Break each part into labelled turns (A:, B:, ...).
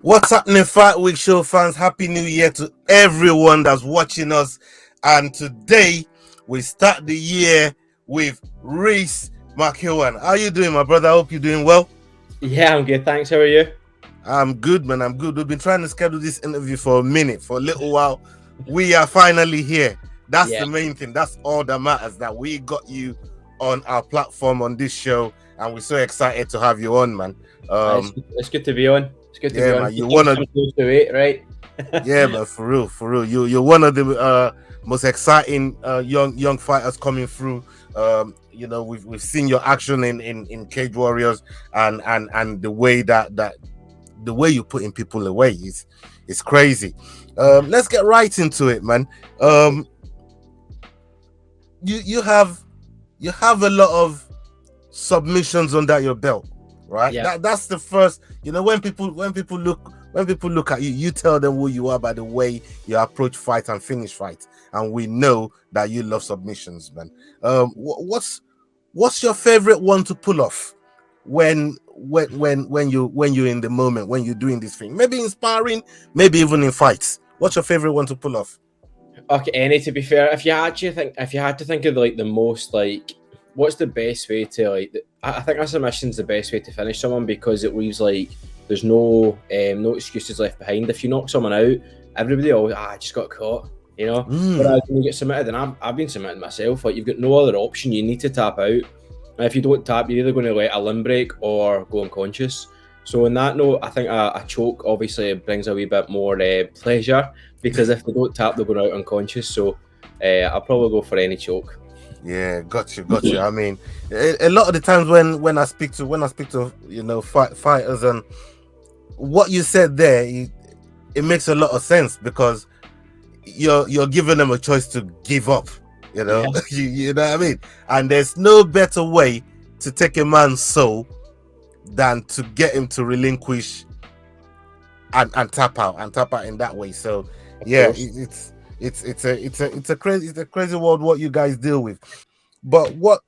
A: What's happening, Fight Week Show fans? Happy New Year to everyone that's watching us. And today we start the year with Reece McEwan. How you doing, my brother? I hope you're doing well.
B: Yeah, I'm good. Thanks. How are you?
A: I'm good, man. I'm good. We've been trying to schedule this interview for a minute, for a little while. We are finally here. That's
B: Yeah,
A: the main thing. That's all that matters. That we got you on our platform on this show, and we're so excited to have you on, man.
B: it's,
A: Um,
B: it's good to be on. It's good to be
A: yeah,
B: on.
A: man.
B: The
A: You
B: things
A: wanna
B: come close to it, right?
A: Yeah, but for real, for real, you're one of the most exciting young fighters coming through. We've seen your action in Cage Warriors, and the way that the way you're putting people away is crazy. Let's get right into it, man. Um, you have a lot of submissions under your belt, right?
B: Yeah,
A: That's the first. When people look at you, you tell them who you are by the way you approach fight and finish fight, and we know that you love submissions, man. What's your favorite one to pull off when you're in the moment, when you're doing this thing? Maybe in sparring, maybe even in fights. What's your favorite one to pull off?
B: okay. Any to be fair, if you had to think of like the most like, what's the best way to like? I think a submission's the best way to finish someone because it leaves like there's no excuses left behind. If you knock someone out, everybody always I just got caught, you know.
A: Mm,
B: Whereas when you get submitted, and I've been submitted myself, like you've got no other option. You need to tap out. And if you don't tap, you're either going to let a limb break or go unconscious. So in that note, I think a choke obviously brings a wee bit more pleasure because if they don't tap, they're going out unconscious. So I'll probably go for any choke.
A: yeah, got you. I mean, a lot of the times when I speak to fighters, and what you said there, it makes a lot of sense because you're giving them a choice to give up. You know,
B: Yeah,
A: you know what I mean. And there's no better way to take a man's soul than to get him to relinquish and tap out in that way. So
B: of
A: yeah,
B: course.
A: it's a crazy world what you guys deal with. But what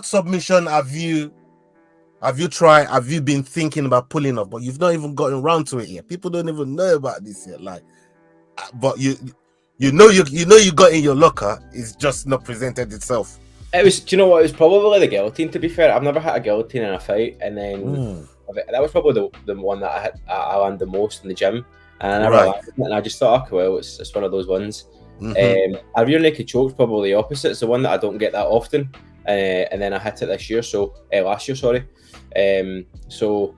A: submission have you tried? Have you been thinking about pulling off, but you've not even gotten around to it yet? People don't even know about this yet. Like, but you got in your locker. It's just not presented itself.
B: It was. Do you know what? It was probably the guillotine. To be fair, I've never had a guillotine in a fight, and then
A: Mm,
B: that was probably the one that I landed the most in the gym, and I never
A: right.
B: landed it. And I just thought, okay, well, it's one of those ones.
A: Mm-hmm.
B: A rear naked choke's probably the opposite. It's the one that I don't get that often, and then I hit it this year. So last year, sorry. So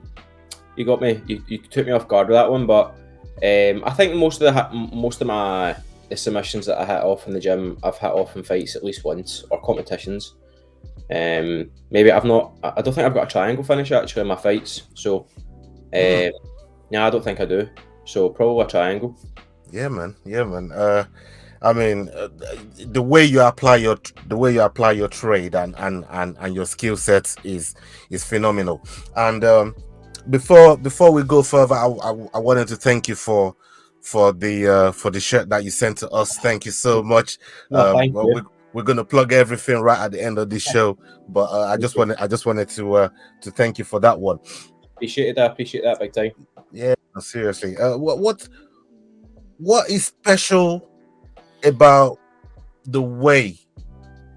B: you got me. You took me off guard with that one, but I think most of my the submissions that I hit off in the gym, I've hit off in fights at least once or competitions. Maybe I've not. I don't think I've got a triangle finish actually in my fights. So
A: Mm.
B: yeah, I don't think I do. So probably a triangle.
A: Yeah, man. Yeah, man. I mean, the way you apply your trade and your skill set is phenomenal. And before we go further, I wanted to thank you for the shirt that you sent to us. Thank you so much.
B: No, thank
A: Well,
B: you.
A: we're gonna plug everything right at the end of this show, but I just wanted to thank you for that one.
B: Appreciate that. Appreciate that big time.
A: Yeah, seriously. What is special about the way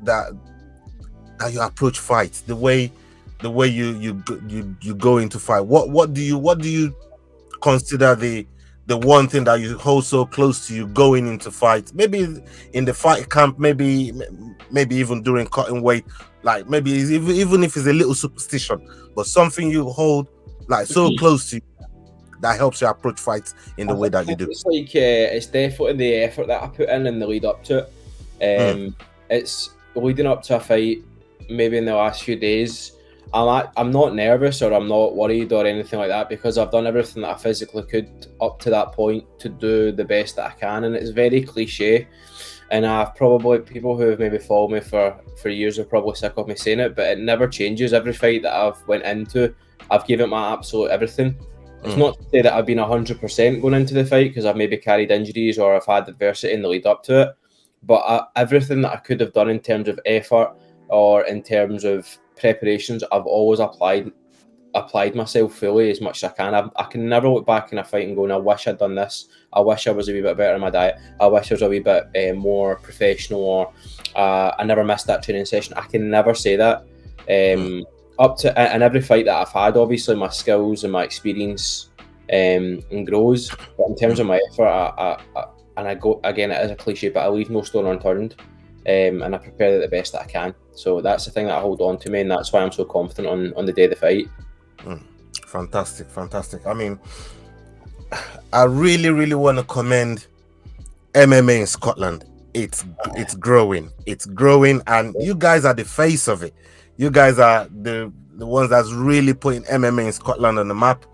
A: that you approach fights, the way you go into fight? What do you consider the one thing that you hold so close to you going into fight? Maybe in the fight camp, maybe even during cutting weight, like maybe even if it's a little superstition, but something you hold like so close to you that helps you approach fights in the way
B: I
A: that you
B: think
A: do.
B: it's like it's definitely the effort that I put in the lead up to it.
A: Mm,
B: It's leading up to a fight, maybe in the last few days. I'm not nervous or I'm not worried or anything like that because I've done everything that I physically could up to that point to do the best that I can, and it's very cliche. And I've probably people who have maybe followed me for years are probably sick of me saying it, but it never changes. Every fight that I've went into, I've given my absolute everything. It's
A: mm,
B: not to say that I've been 100% going into the fight because I've maybe carried injuries or I've had adversity in the lead up to it. But everything that I could have done in terms of effort or in terms of preparations, I've always applied applied myself fully as much as I can. I can never look back in a fight and go, I wish I'd done this. I wish I was a wee bit better in my diet. I wish I was a wee bit more professional, or I never missed that training session. I can never say that. Up to in every fight that I've had, obviously my skills and my experience and grows. But in terms of my effort, and I go again, it is a cliche, but I leave no stone unturned, and I prepare it the best that I can. So that's the thing that I hold on to, me, and that's why I'm so confident on the day of the fight.
A: Fantastic. I mean, I really want to commend MMA in Scotland. It's growing, and you guys are the face of it. You guys are the ones that's really putting MMA in Scotland on the map.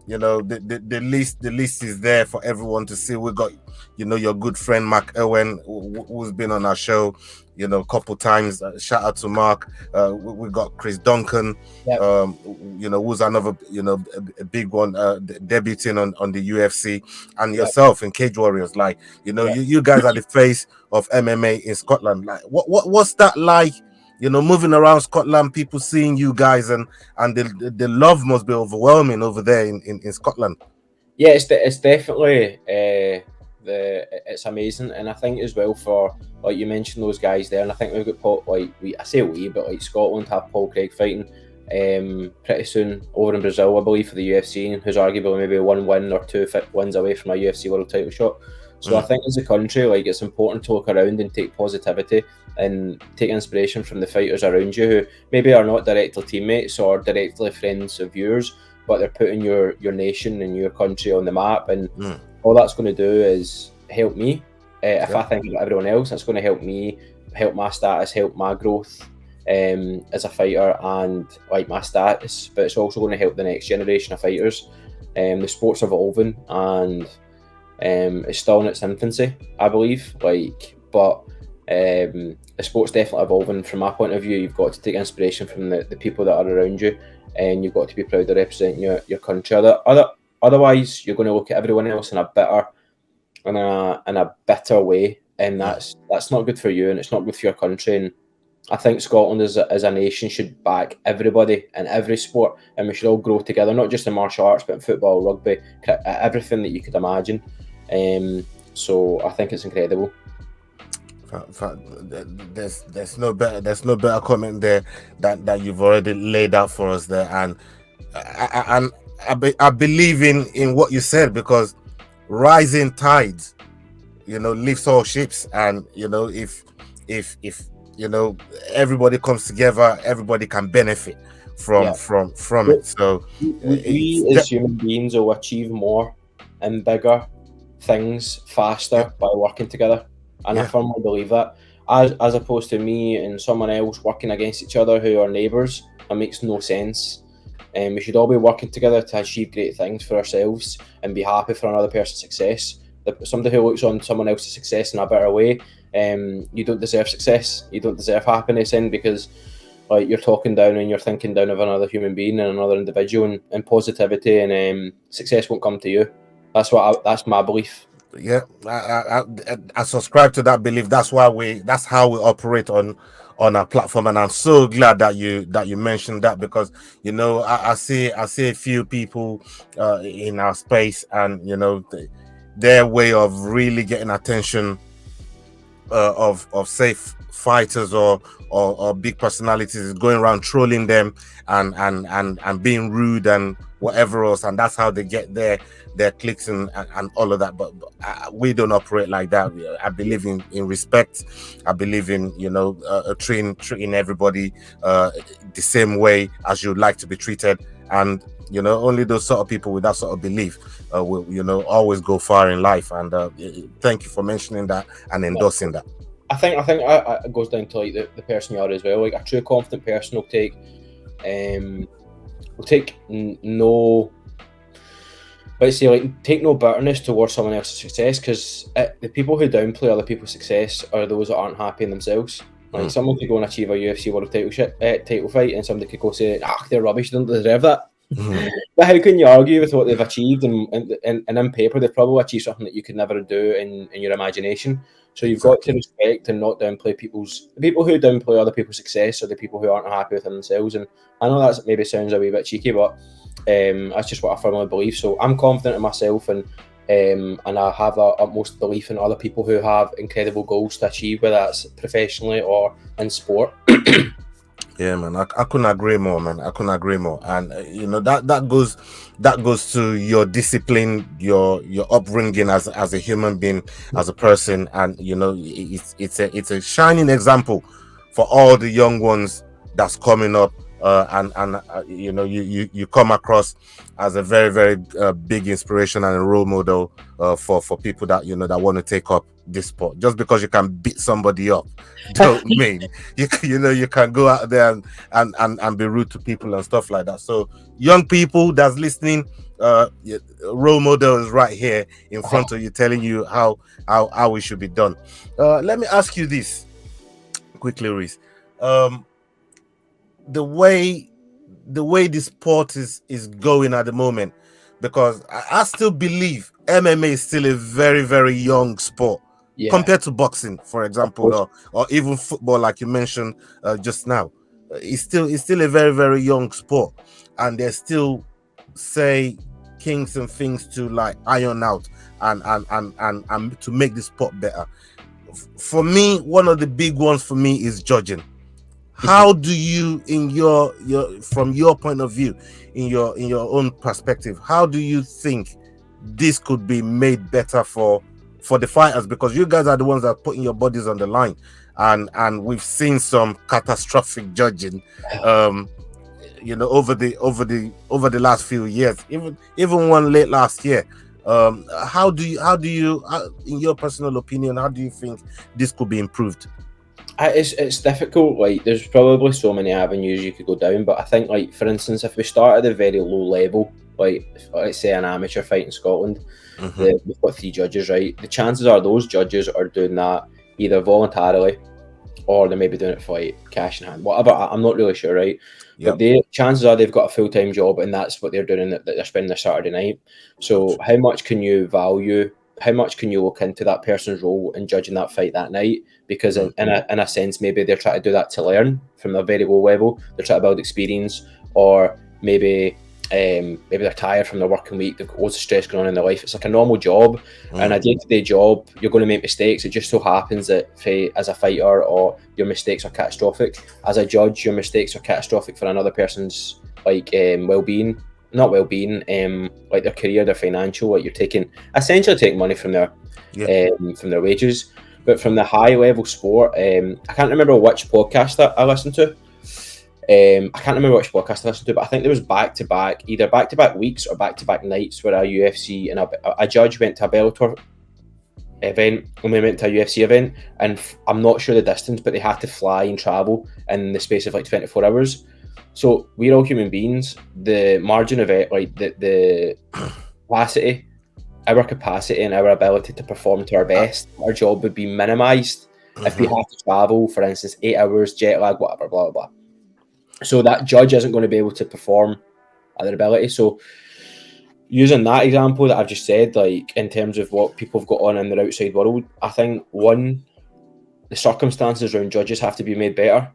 A: You know, the list is there for everyone to see. We got, you know, your good friend Mark Ewan, who's been on our show, you know, a couple times. Shout out to Mark. We got Chris Duncan,
B: Yep.
A: You know, who's another, you know, a big one, debuting on the UFC, and yourself in Cage Warriors. Like, you know, you guys are the face of MMA in Scotland. Like, what's that like? You know, moving around Scotland, people seeing you guys, and the love must be overwhelming over there in Scotland.
B: Yeah, it's definitely it's amazing, and I think as well, for like you mentioned those guys there, and I think we've got Paul, like I say but like Scotland have Paul Craig fighting pretty soon over in Brazil, I believe, for the UFC, who's arguably maybe 1 win or 2 wins away from a UFC world title shot. So I think as a country, like, it's important to look around and take positivity and take inspiration from the fighters around you who maybe are not directly teammates or directly friends of yours, but they're putting your nation and your country on the map. And all that's going to do is help me. If I think about everyone else, it's going to help me, help my status, help my growth as a fighter, and like my status. But it's also going to help the next generation of fighters. The sport's evolving, and it's still in its infancy, I believe. But the sport's definitely evolving. From my point of view, you've got to take inspiration from the people that are around you, and you've got to be proud of representing your country. Otherwise, you're going to look at everyone else in a bitter way, and that's not good for you, and it's not good for your country. And I think Scotland as a nation should back everybody in every sport, and we should all grow together, not just in martial arts, but in football, rugby, everything that you could imagine. So I think it's incredible.
A: There's no better comment there that you've already laid out for us there, and I believe in what you said, because rising tides, you know, lifts all ships, and you know, if you know, everybody comes together, everybody can benefit from it. So
B: we as human beings will achieve more and bigger things faster by working together, and I firmly believe that, as opposed to me and someone else working against each other who are neighbours. That makes no sense. And we should all be working together to achieve great things for ourselves and be happy for another person's success. Somebody who looks on someone else's success in a better way, you don't deserve success, you don't deserve happiness, because like, you're talking down and you're thinking down of another human being and another individual, and positivity and success won't come to you. That's my belief.
A: Yeah, I subscribe to that belief. That's how we operate on our platform, and I'm so glad that you mentioned that, because you know, I see a few people in our space, and you know, their way of really getting attention of safe fighters or big personalities is going around trolling them and being rude and whatever else, and that's how they get their clicks and all of that. But we don't operate like that. I believe in respect. I believe in, you know, treating everybody the same way as you'd like to be treated, and you know, only those sort of people with that sort of belief will, you know, always go far in life. And thank you for mentioning that and endorsing that.
B: I think it goes down to like the person you are as well. Like, a true confident person will take no, let's say, like, take no bitterness towards someone else's success, because the people who downplay other people's success are those that aren't happy in themselves. Like, someone could go and achieve a UFC world title fight, and somebody could go say, they're rubbish, they don't deserve that. But how can you argue with what they've achieved? And in paper, they've probably achieved something that you could never do in your imagination. So you've got to respect and not downplay the people who downplay other people's success, or the people who aren't happy with themselves. And I know that maybe sounds a wee bit cheeky, but that's just what I firmly believe. So I'm confident in myself, and I have the utmost belief in other people who have incredible goals to achieve, whether that's professionally or in sport.
A: Yeah, man, I couldn't agree more, man. I couldn't agree more. And that goes to your discipline, your upbringing as a human being, as a person. And it's a shining example for all the young ones that's coming up. You come across as a very, very big inspiration and a role model for people that that want to take up this sport. Just because you can beat somebody up don't mean you can go out there and be rude to people and stuff like that. So young people that's listening, role model is right here in front of you, telling you how it should be done. Let me ask you this quickly, Reece. The way the sport is going at the moment, because I still believe MMA is still a very, very young sport compared to boxing, for example, or even football, like you mentioned just now. It's still a very, very young sport, and there's still kinks and things to like iron out and to make the sport better. For me, one of the big ones for me is judging. How do you, in your from your point of view, in your own perspective, how do you think this could be made better for the fighters? Because you guys are the ones that are putting your bodies on the line, and we've seen some catastrophic judging over the last few years, even one late last year. How do you in your personal opinion, how do you think this could be improved?
B: It's difficult. Like, there's probably so many avenues you could go down, but I think, like, for instance, if we start at a very low level, like let's say an amateur fight in Scotland, we've got 3 judges, right? The chances are those judges are doing that either voluntarily, or they may be doing it for like cash in hand, whatever. I'm not really sure, right? Yep. But the chances are they've got a full-time job, and that's what they're doing, that they're spending their Saturday night. So how much can you value? How much can you look into that person's role in judging that fight that night? Because in a sense, maybe they're trying to do that to learn from a very low level. They're trying to build experience, or maybe they're tired from their working week. They've got loads of stress going on in their life. It's like a normal job, and a day-to-day job, you're going to make mistakes. It just so happens that, as a fighter, or your mistakes are catastrophic. As a judge, your mistakes are catastrophic for another person's well-being. Not well-being, like their career, their financial. Like, you're essentially taking money from their wages. But from the high-level sport, I can't remember which podcast that I listened to. But I think there was either back-to-back weeks or back-to-back nights where a UFC and a judge went to a Bellator event, and we went to a UFC event, and I'm not sure the distance, but they had to fly and travel in the space of like 24 hours. So we're all human beings. The margin of it, like the capacity, our capacity and our ability to perform to our best, our job would be minimised if we have to travel, for instance, 8 hours, jet lag, whatever, blah, blah, blah. So that judge isn't going to be able to perform at their ability. So using that example that I've just said, like in terms of what people have got on in their outside world, I think, one, the circumstances around judges have to be made better.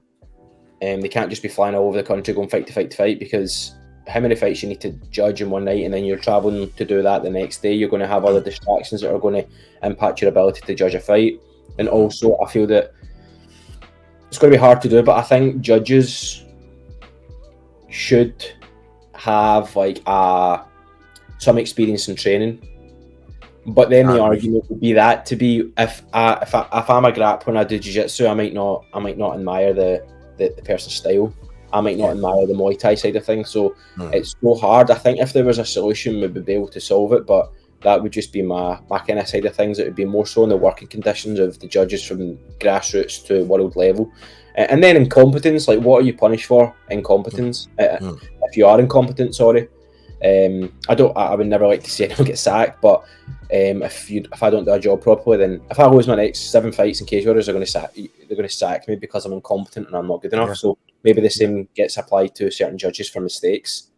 B: They can't just be flying all over the country going fight to fight, because how many fights you need to judge in one night, and then you're travelling to do that the next day. You're going to have other distractions that are going to impact your ability to judge a fight. And also, I feel that it's going to be hard to do, but I think judges should have like some experience in training. But then the argument would be that if I'm a grappler and I do jiu-jitsu, I might not admire the person's style. I might not admire the Muay Thai side of things. So it's so hard. I think if there was a solution, we would be able to solve it, but that would just be my kind of side of things. It would be more so in the working conditions of the judges from grassroots to world level. And then incompetence, like, what are you punished for? Incompetence. If you are incompetent, sorry. I would never like to see anyone get sacked, but if I don't do a job properly, then if I lose my next 7 fights in Cage Warriors, they're going to sack me because I'm incompetent and I'm not good enough. So maybe the same gets applied to certain judges for mistakes.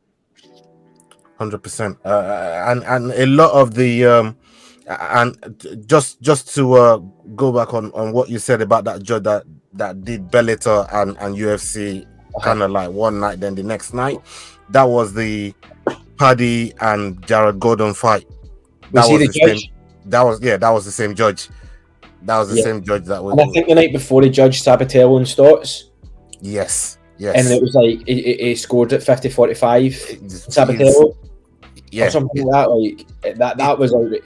A: 100%. And a lot of the And just to go back on what you said about that judge that did Bellator and UFC kind of like one night, then the next night, that was the Paddy and Jared Gordon fight. That
B: Was he
A: was
B: the
A: the same.
B: judge?
A: That was the same judge. That was the
B: Yeah.
A: same judge that
B: And I
A: was.
B: think the night before he judged Sabatello and Stotts,
A: Yes,
B: and it was like he scored at 50-45. Sabatello.
A: Yeah,
B: Or something like that. Like that was like.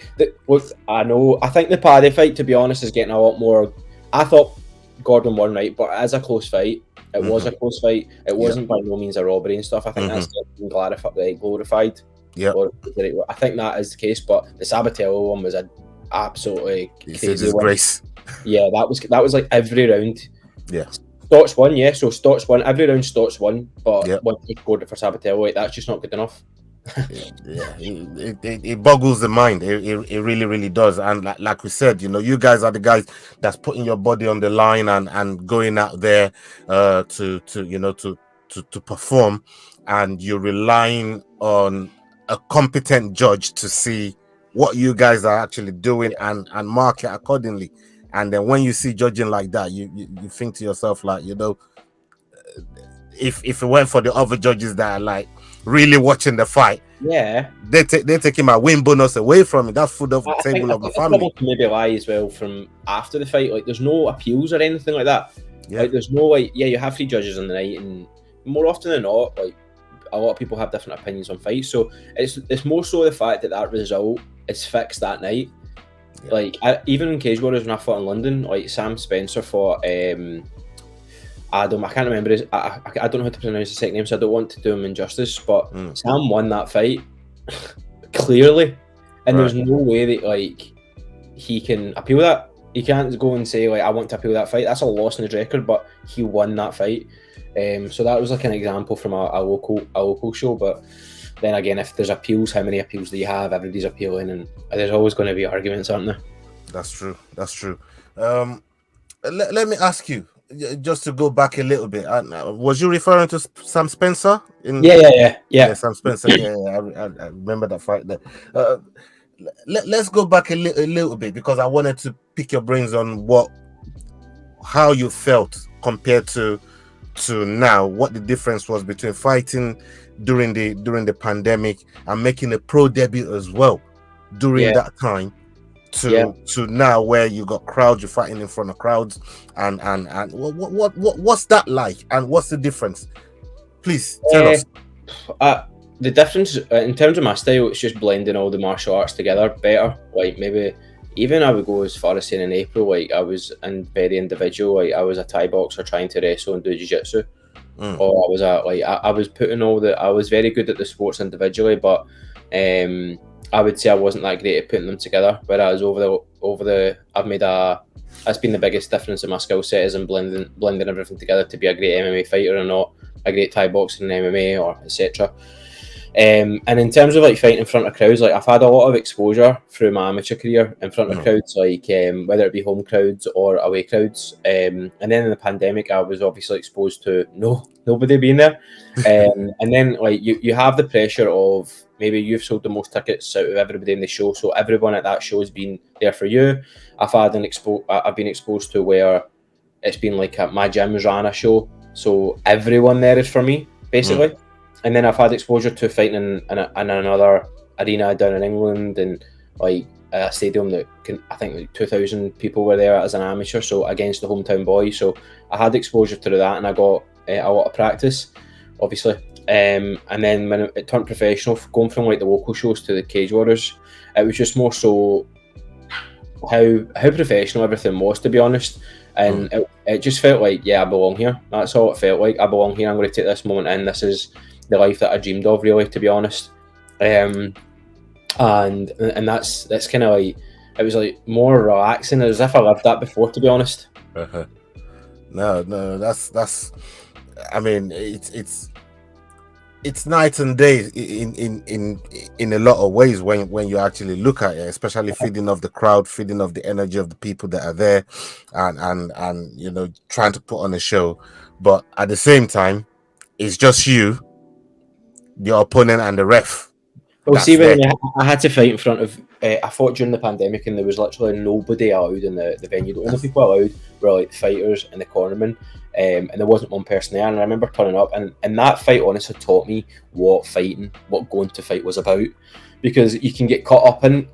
B: Look, I know. I think the Paddy fight, to be honest, is getting a lot more. I thought Gordon won, right, but as a close fight, it was a close fight. It wasn't by no means a robbery and stuff. I think that's been glorified.
A: Yeah,
B: I think that is the case. But the Sabatello one was an absolutely crazy one.
A: Grace.
B: Yeah, that was like every round.
A: Yeah.
B: Stotts won, yeah. So Stotts won every round. Stotts won, but once he scored it for Sabatello, like, that's just not good enough.
A: Yeah, it boggles the mind. It really, really does. And like we said, you guys are the guys that's putting your body on the line and going out there to perform, and you're relying on a competent judge to see what you guys are actually doing and mark it accordingly. And then when you see judging like that, you think to yourself, like, if it went for the other judges that are like really watching the fight, they take him a win bonus away from it. That's food off the table of the family.
B: Maybe lie as well from after the fight. Like, there's no appeals or anything like that.
A: Yeah.
B: Like, there's no, like, you have 3 judges on the night, and more often than not, like, a lot of people have different opinions on fights. So it's more so the fact that result is fixed that night. Yeah. Like, even in Cage Warriors, when I fought in London, like, Sam Spencer fought Adam, I can't remember his. I don't know how to pronounce his second name, so I don't want to do him injustice. But Sam won that fight clearly, and there's no way that, like, he can appeal that. He can't go and say, like, I want to appeal that fight. That's a loss in his record, but he won that fight. So that was like an example from a local show. But then again, if there's appeals, how many appeals do you have? Everybody's appealing, and there's always going to be arguments, aren't there?
A: That's true. Let me ask you, just to go back a little bit, was you referring to Sam Spencer?
B: Yeah.
A: Sam Spencer. I remember that fight there. Let's go back a little bit, because I wanted to pick your brains on how you felt compared to now, what the difference was between fighting during the pandemic and making a pro debut as well during that time to now, where you got crowds, you're fighting in front of crowds, and what's that like, and what's the difference? Please tell us.
B: The difference in terms of my style, it's just blending all the martial arts together better. Like, maybe even I would go as far as saying in April, like, I was very individual. Like, I was a Thai boxer trying to wrestle and do jiu-jitsu. Or I was I was putting I was very good at the sports individually, but I would say I wasn't that great at putting them together. Whereas that's been the biggest difference in my skill set, is in blending everything together to be a great MMA fighter and not a great Thai boxer in MMA or etc. And in terms of, like, fighting in front of crowds, like, I've had a lot of exposure through my amateur career in front of crowds, like, whether it be home crowds or away crowds. And then in the pandemic, I was obviously exposed to nobody being there. And then, like, you have the pressure of maybe you've sold the most tickets out of everybody in the show, so everyone at that show has been there for you. I've been exposed to where it's been like my gym's ran a show, so everyone there is for me, basically. And then I've had exposure to fighting in another arena down in England, and, like, a stadium that I think like 2,000 people were there as an amateur, so against the hometown boys. So I had exposure to that, and I got a lot of practice, obviously. And then when it turned professional, going from, like, the local shows to the Cage Warriors, it was just more so how professional everything was, to be honest. And it just felt like, I belong here. That's all it felt like. I belong here. I'm going to take this moment in. This is the life that I dreamed of, really, to be honest. And that's kind of like, it was like more relaxing, as if I lived that before, to be honest.
A: No, that's I mean, it's night and day in a lot of ways when you actually look at it, especially feeding off the crowd, feeding off the energy of the people that are there, and trying to put on a show. But at the same time, it's just you, your opponent, and the ref.
B: Well,
A: that's
B: see,
A: there.
B: when I had to fight in front of, I fought during the pandemic, and there was literally nobody allowed in the venue. The only people allowed were like the fighters and the cornermen, and there wasn't one person there. And I remember turning up, and that fight honestly taught me what going to fight was about, because you can get caught up in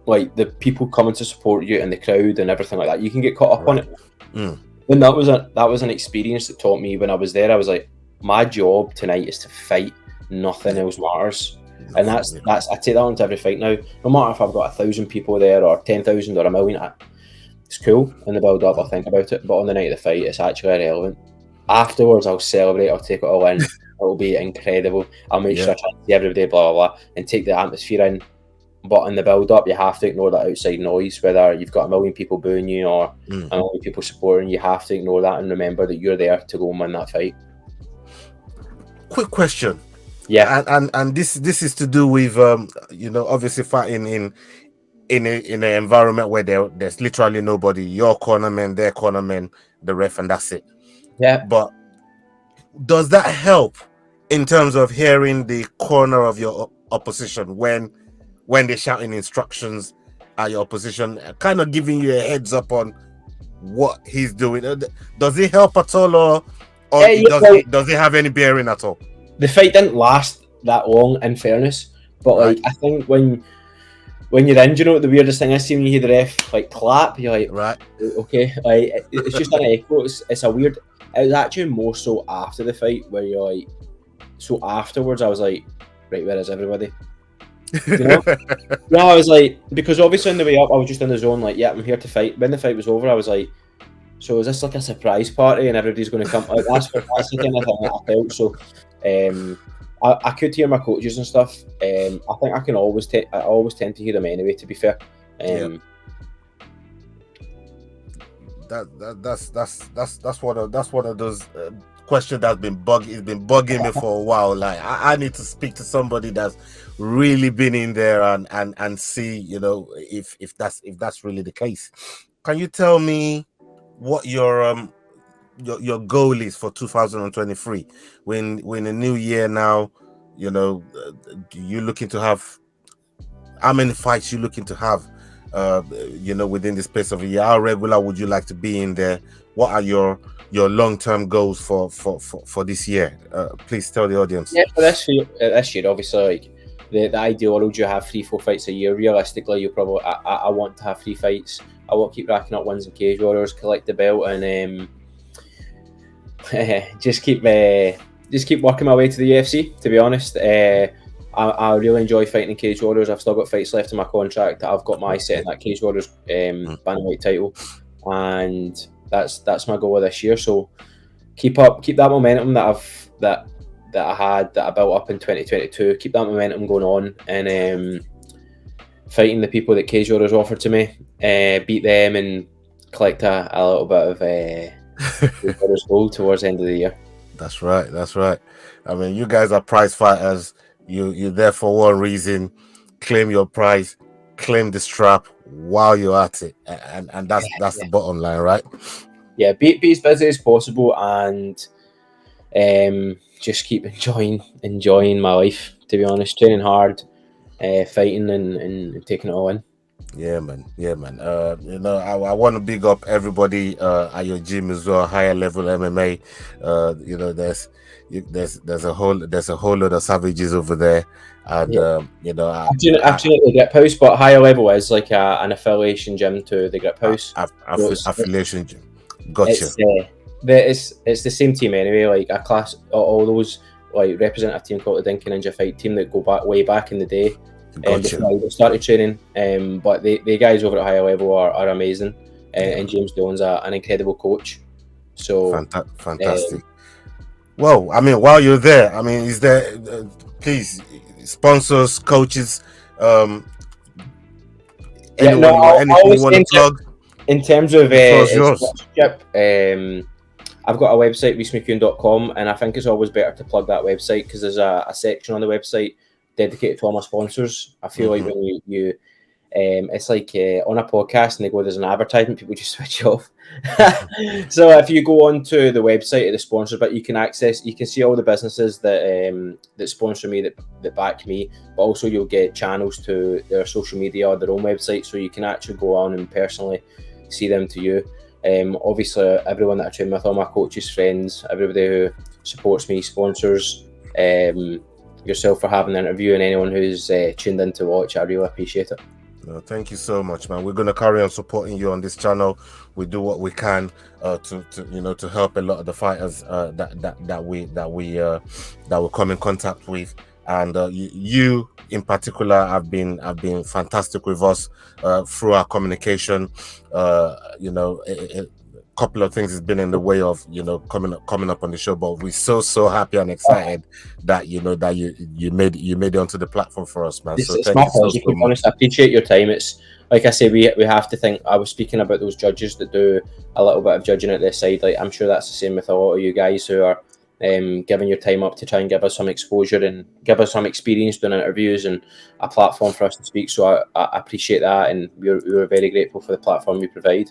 B: like the people coming to support you and the crowd and everything like that. You can get caught up on it. And that was an experience that taught me when I was there. I was like, my job tonight is to fight. Nothing else matters. And that's I take that on to every fight now. No matter if I've got 1,000 people there or 10,000 or 1,000,000, it's cool in the build up. I think about it, but on the night of the fight, it's actually irrelevant. Afterwards, I'll celebrate. I'll take it all in. It'll be incredible. I'll make sure I try to see everybody, blah blah blah, and take the atmosphere in. But in the build up, you have to ignore that outside noise. Whether you've got 1,000,000 people booing you or 1,000,000 people supporting, you have to ignore that and remember that you're there to go and win that fight.
A: Quick question.
B: Yeah,
A: and this is to do with obviously fighting in an environment where there's literally nobody. Your cornerman, their cornerman, the ref, and that's it.
B: Yeah.
A: But does that help in terms of hearing the corner of your opposition when they're shouting instructions at your opposition, kind of giving you a heads up on what he's doing? Does it help at all, or does it have any bearing at all?
B: The fight didn't last that long, in fairness, but like I think when you're in, do you know what the weirdest thing is? See, when you hear the ref like clap, you're like,
A: right,
B: okay, like it's just an echo. It's a weird. It was actually more so after the fight where you're like, so afterwards I was like, right, where is everybody? You know? No, I was like, because obviously on the way up I was just in the zone, like, yeah, I'm here to fight. When the fight was over, I was like, so is this like a surprise party and everybody's going to come? Like, that's the kind of thing that I felt. So I could hear my coaches and stuff. I think I can always I always tend to hear them anyway, to be fair.
A: That's one of those questions that's been bugging me for a while. Like I need to speak to somebody that's really been in there and see, if that's really the case. Can you tell me what your goal is for 2023? When a new year now, you looking to have, how many fights you looking to have within the space of a year? How regular would you like to be in there? What are your long-term goals for this year? Please tell the audience.
B: Yeah, for this year, obviously, like the ideal world, you have 3-4 fights a year. Realistically, you probably I want to have 3 fights. I want to keep racking up wins in Cage Warriors, collect the belt, and just keep working my way to the UFC. To be honest, I really enjoy fighting in Cage Warriors. I've still got fights left in my contract. I've got my set in that Cage Warriors Bantamweight title, and that's my goal this year. So keep that momentum that I built up in 2022. Keep that momentum going on, and fighting the people that Cage Warriors offered to me, beat them, and collect a little bit of gold towards the end of the year.
A: That's right. I mean, you guys are prize fighters. You're there for one reason: claim your prize, claim the strap while you're at it, and that's the bottom line, right?
B: Yeah, be as busy as possible, and just keep enjoying my life. To be honest, training hard, fighting, and taking it all in.
A: Yeah, man. I want to big up everybody at your gym as well. Higher level MMA. There's a whole lot of savages over there, and
B: I've seen the Griphouse, but Higher Level is like an affiliation gym to the Griphouse.
A: Affiliation gym. Gotcha.
B: It's the same team anyway. Like a class, all those like representative team called the Dinky Ninja Fight Team that go way back in the day.
A: Gotcha.
B: They started training, but the guys over at Higher Level are amazing, and James Dillon's an incredible coach. So
A: fantastic. Well, I mean, while you're there, I mean, is there please sponsors, coaches, anything you want to plug?
B: In terms of sponsorship, I've got a website, reecemcEwan.com, and I think it's always better to plug that website because there's a section on the website dedicated to all my sponsors. I feel like when you it's like on a podcast and they go, there's an advertisement, people just switch off. So if you go onto the website of the sponsors, but you can see all the businesses that that sponsor me, that back me, but also you'll get channels to their social media or their own website, so you can actually go on and personally see them to you. Obviously, everyone that I train with, all my coaches, friends, everybody who supports me, sponsors, yourself for having the interview, and anyone who's tuned in to watch, I really appreciate it.
A: No, thank you so much, man. We're going to carry on supporting you on this channel. We do what we can to help a lot of the fighters that we come in contact with, and you in particular have been fantastic with us through our communication. A couple of things has been in the way of coming up on the show, but we're so happy and excited that you made it onto the platform for us, man.
B: It's my pleasure, to be honest. I appreciate your time. It's like I say, we have to think. I was speaking about those judges that do a little bit of judging at their side. Like, I'm sure that's the same with a lot of you guys who are giving your time up to try and give us some exposure and give us some experience doing interviews and a platform for us to speak. So I appreciate that, and we're very grateful for the platform you provide.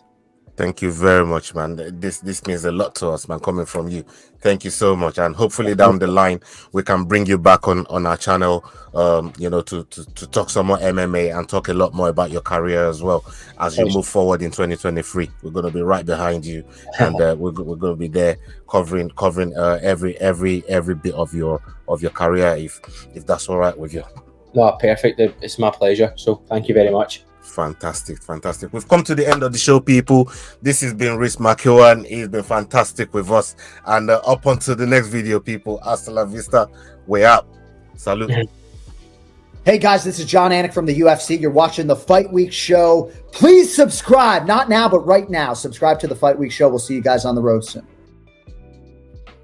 A: To you very much, man. This means a lot to us, man, coming from you. Thank you so much, and hopefully down the line we can bring you back on our channel, to talk some more MMA and talk a lot more about your career as well as you move forward in 2023. We're going to be right behind you, and we're going to be there covering every bit of your career, if that's all right with you.
B: No, perfect. It's my pleasure. So thank you very much.
A: Fantastic. We've come to the end of the show, people. This has been Reece McEwan. He's been fantastic with us, and up until the next video, people. Hasta la vista. We're out. Salute.
C: Hey guys, this is John Anik from the UFC. You're watching the Fight Week Show. Please subscribe. Not now, but right now. Subscribe to the Fight Week Show. We'll see you guys on the road soon.